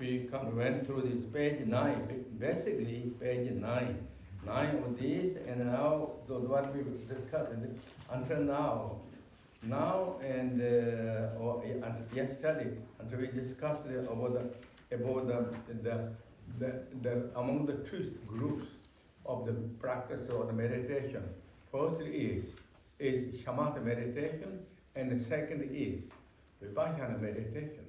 we went through this page 9, basically page 9. 9 of these, and now what we discussed until now. Now and yesterday, until we discussed about the among the two groups of the practice or the meditation. First is shamatha meditation, and the second is vipassana meditation.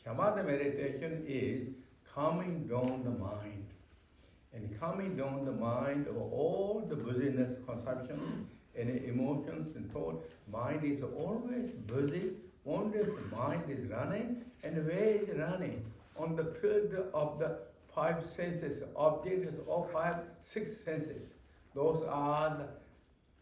Shamatha meditation is calming down the mind. And calming down the mind of all the busyness, consumption, and emotions and thought. Mind is always busy, always the mind is running, and where is running? On the field of the 5 senses, objects of 6 senses. Those are the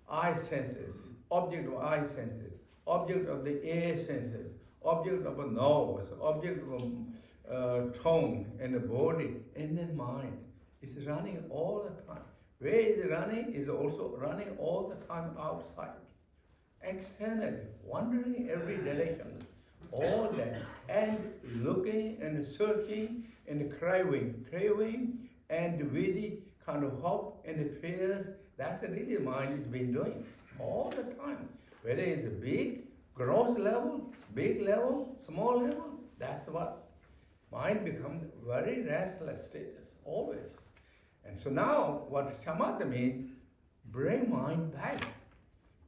eye senses, object of eye senses, object of the ear senses, object of the nose, object of tongue and the body, and then mind. It's running all the time. Where is running is also running all the time outside. Externally, wandering every direction, all that, and looking and searching and craving and with the kind of hope and fears. That's the really mind has been doing all the time. Whether it's a big, gross level, big level, small level, that's what mind becomes very restless status, always. And so now what shamatha means, bring mind back,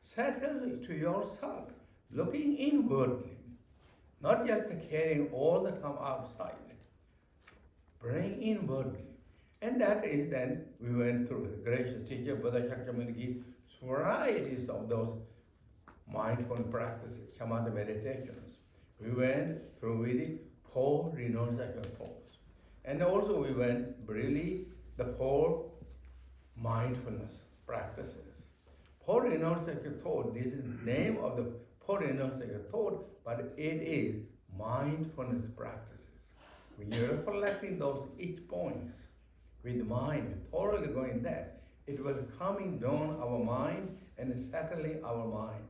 settle to yourself, looking inwardly, not just carrying all the time outside. Bring inwardly. And that is then, we went through the gracious teacher, Buddha Shakyamuni, varieties of those mindful practices, shamatha meditations. We went through really 4 renunciation forms. And also we went really the 4 mindfulness practices. 4 renunciation thought, this is the name of the 4 renunciation thought, but it is mindfulness practices. When you're reflecting those each points with the mind, thoroughly going there, it will calming down our mind and settling our mind.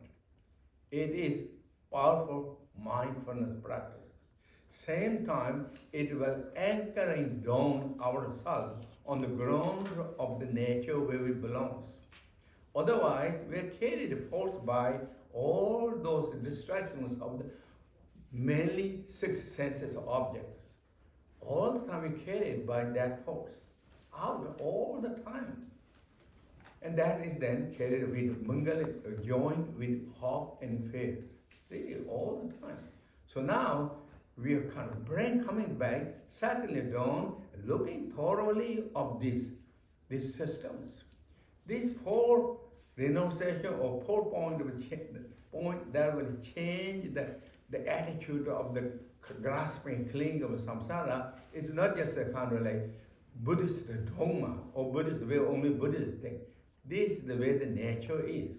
It is powerful mindfulness practices. Same time, it will anchoring down ourselves on the ground of the nature where we belong. Otherwise, we are carried forth by all those distractions of the mainly 6 senses of objects. All the time we carried by that force, out all the time. And that is then carried with mangala, joined with hope and faith, really all the time. So now, we are kind of coming back, settling down, looking thoroughly of these systems. These 4 renunciation or 4 point that will change the attitude of the grasping, clinging of samsara. Is not just a kind of like Buddhist dogma or Buddhist way, only Buddhist thing. This is the way the nature is.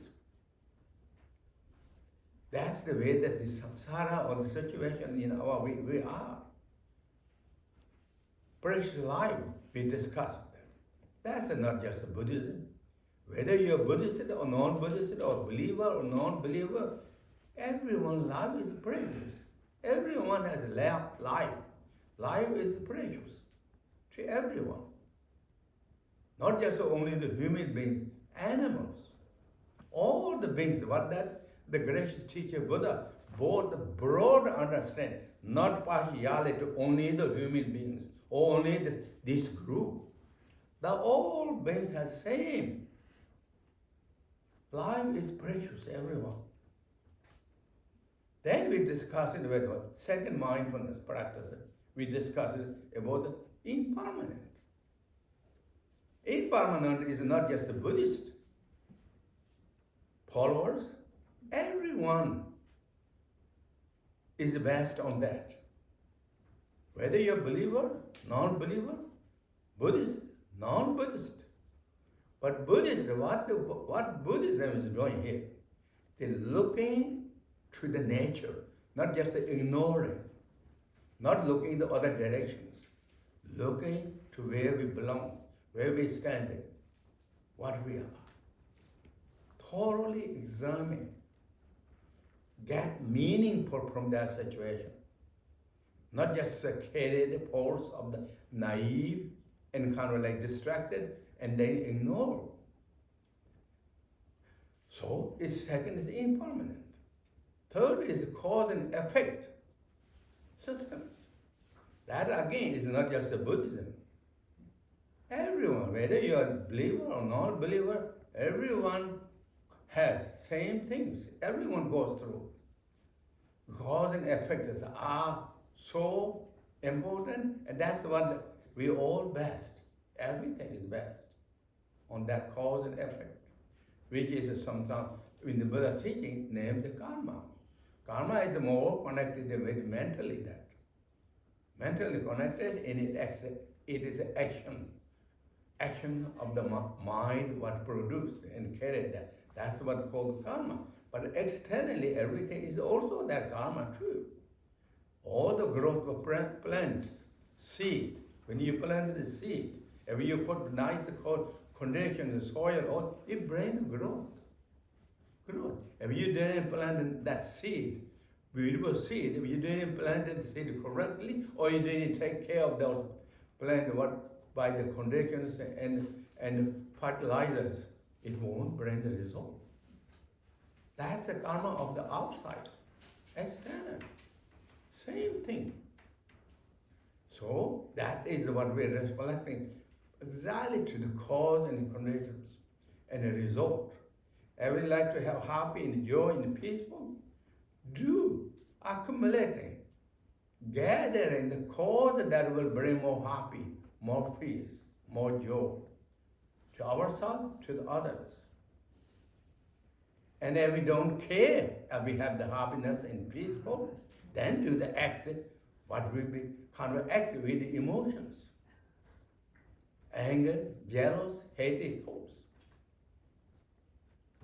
That's the way that the samsara or the situation in our way we are. Precious life, we discussed that. That's not just Buddhism. Whether you're Buddhist or non-Buddhist or believer or non-believer, everyone's life is precious. Everyone has life. Life is precious to everyone. Not just only the human beings, animals. All the beings, what that the gracious teacher Buddha, both broad understand, not partiality to only the human beings, or only this group. The all beings are same. Life is precious, everyone. Then we discussed it with second mindfulness practice. We discussed it about the impermanent. Impermanent is not just the Buddhist followers. Everyone is based on that. Whether you're a believer, non-believer, Buddhist, non-Buddhist. But Buddhist, what Buddhism is doing here, they're looking to the nature, not just ignoring, not looking in the other directions, looking to where we belong, where we stand, what we are. Thoroughly examine, get meaning from that situation. not just carry the force of the naive and kind of like distracted and then ignore. So second is impermanent. Third is cause and effect systems. That again is not just a Buddhism. Everyone, whether you are a believer or non-believer, everyone has same things. Everyone goes through. Cause and effect are so important, and that's the one that we all best. Everything is best on that cause and effect, which is sometimes in the Buddha teaching named the karma. Karma is more connected with mentally that. Mentally connected, and it is action. Action of the mind, what produced and carried that. That's what's called karma. But externally, everything is also that karma too. All the growth of plants, seed, when you plant the seed, if you put nice conditions in the soil, it brings growth. If you didn't plant that seed, beautiful seed, if you didn't plant the seed correctly, or you didn't take care of those plant by the conditions and fertilizers, it won't bring the result. That's the karma of the outside, external. Same thing. So that is what we're reflecting exactly to the cause and the conditions and the result. I would like to have happy and joy and peaceful. Do accumulating, gathering the cause that will bring more happy, more peace, more joy to ourselves, to the others. And if we don't care, if we have the happiness and peaceful, then do the act, what will be kind of act with the emotions. Anger, jealous, hatred thoughts.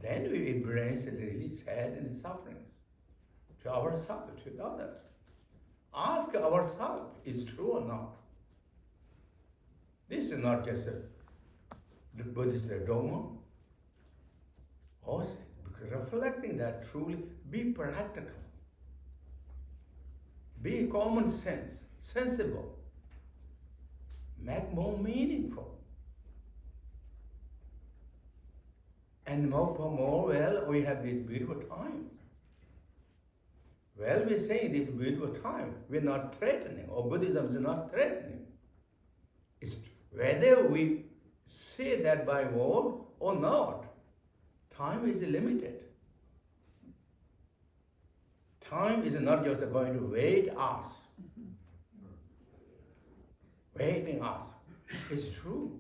Then we embrace the really sad and sufferings to ourselves, to the others. Ask ourselves, is true or not? This is not just the Buddhist dogma. Also, because reflecting that truly, be practical. Be common sense, sensible. Make more meaningful. And more, well, we have this beautiful time. Well, we're saying this beautiful time. We're not threatening, or Buddhism is not threatening. It's whether we say that by word or not, time is limited. Time is not just going to wait us. Waiting us. It's true.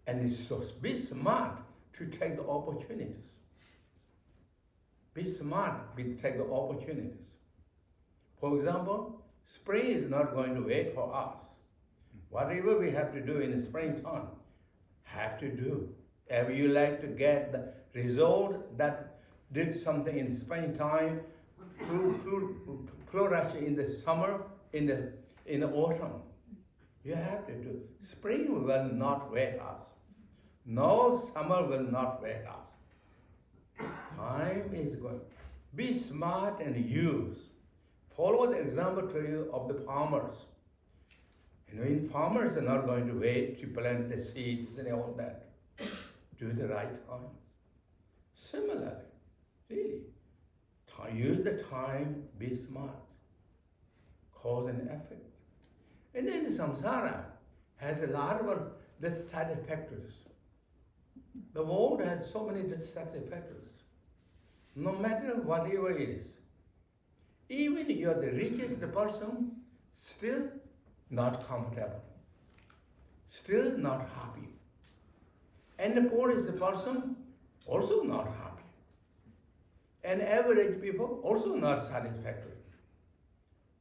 And it's so be smart to take the opportunities. Be smart to take the opportunities. For example, spring is not going to wait for us. Whatever we have to do in the springtime, have to do. If you like to get the result that did something in the springtime, flourish in the summer, in the autumn, you have to do. Spring will not wait us. No, summer will not wait us. Time is going. Be smart and use. Follow the example to you of the farmers. You know, in farmers are not going to wait to plant the seeds and all that. Do the right time. Similarly, really, use the time, be smart. Cause and effect. And then the samsara has a lot of dissatisfactories. The world has so many dissatisfactories. No matter whatever it is. Even you're the richest person, still not comfortable. Still not happy. And the poorest person, also not happy. And average people, also not satisfactory.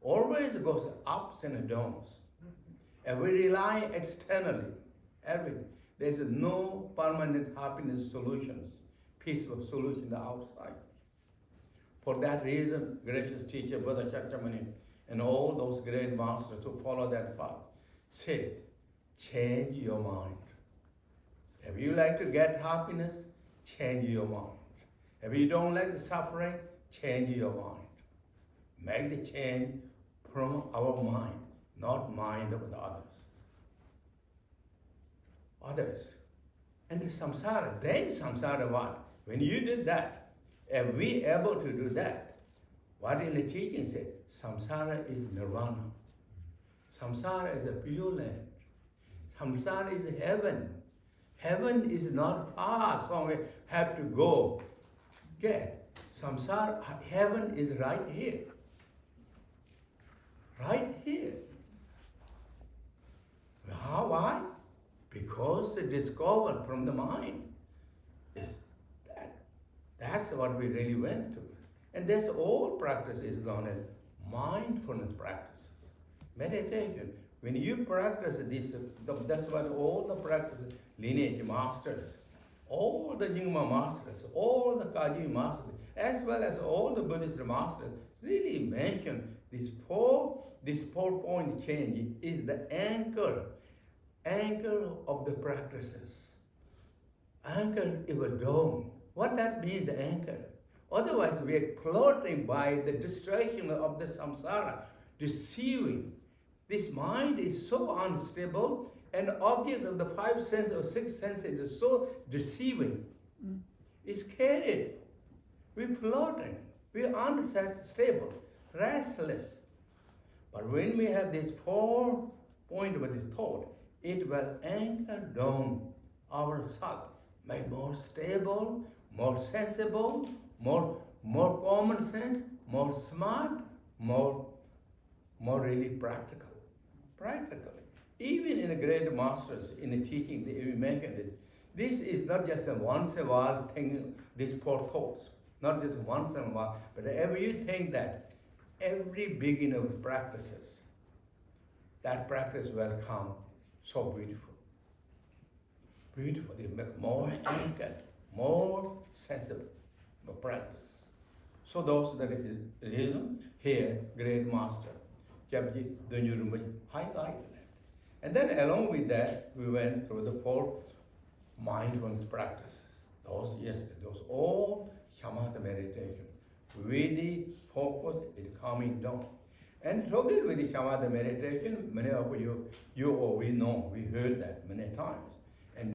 Always goes ups and downs. And we rely externally. There's no permanent happiness solutions, peaceful solution outside. For that reason, gracious teacher Buddha Shakyamuni and all those great masters who follow that path said, change your mind. If you like to get happiness, change your mind. If you don't like the suffering, change your mind. Make the change from our mind, not mind of the others. Others. And the samsara, then samsara what? When you did that, if we able to do that, what in the teaching said, samsara is nirvana. Samsara is a pure land. Samsara is heaven. Heaven is not far, somewhere have to go. Get. Samsara, heaven is right here. Right here. How? Why? Because the discovered from the mind is that. That's what we really went to. And this all practice is known as mindfulness practices. Meditation. When you practice this, that's what all the practice lineage masters, all the Nyingma masters, all the Kaji masters, as well as all the Buddhist masters, really mention this four-point change is the anchor of the practices. Anchor is a dome. What that means, the anchor? Otherwise, we are floating by the distraction of the samsara, deceiving. This mind is so unstable, and object of the five senses or six senses is so deceiving. It's carried. We're floating. We're unstable, restless. But when we have this 4 point with the thought, it will anchor down ourselves, make more stable, more sensible, more common sense, more smart, more really practical. Practically. Even in the great masters, in the teaching, they mentioned it. This is not just a once in a while thing, these 4 thoughts. Not just once in a while, but ever you think that every beginning of practices, that practice will come so beautiful. Beautiful. It makes more anchored, more sensible, more practices. So those that is reason here, great master, Dudjom Rinpoche highlighted that. And then along with that, we went through the 4 mindfulness practices. Those all shamatha meditation. With the focus is coming down. And together with the shamatha meditation, many of you or we know, we heard that many times.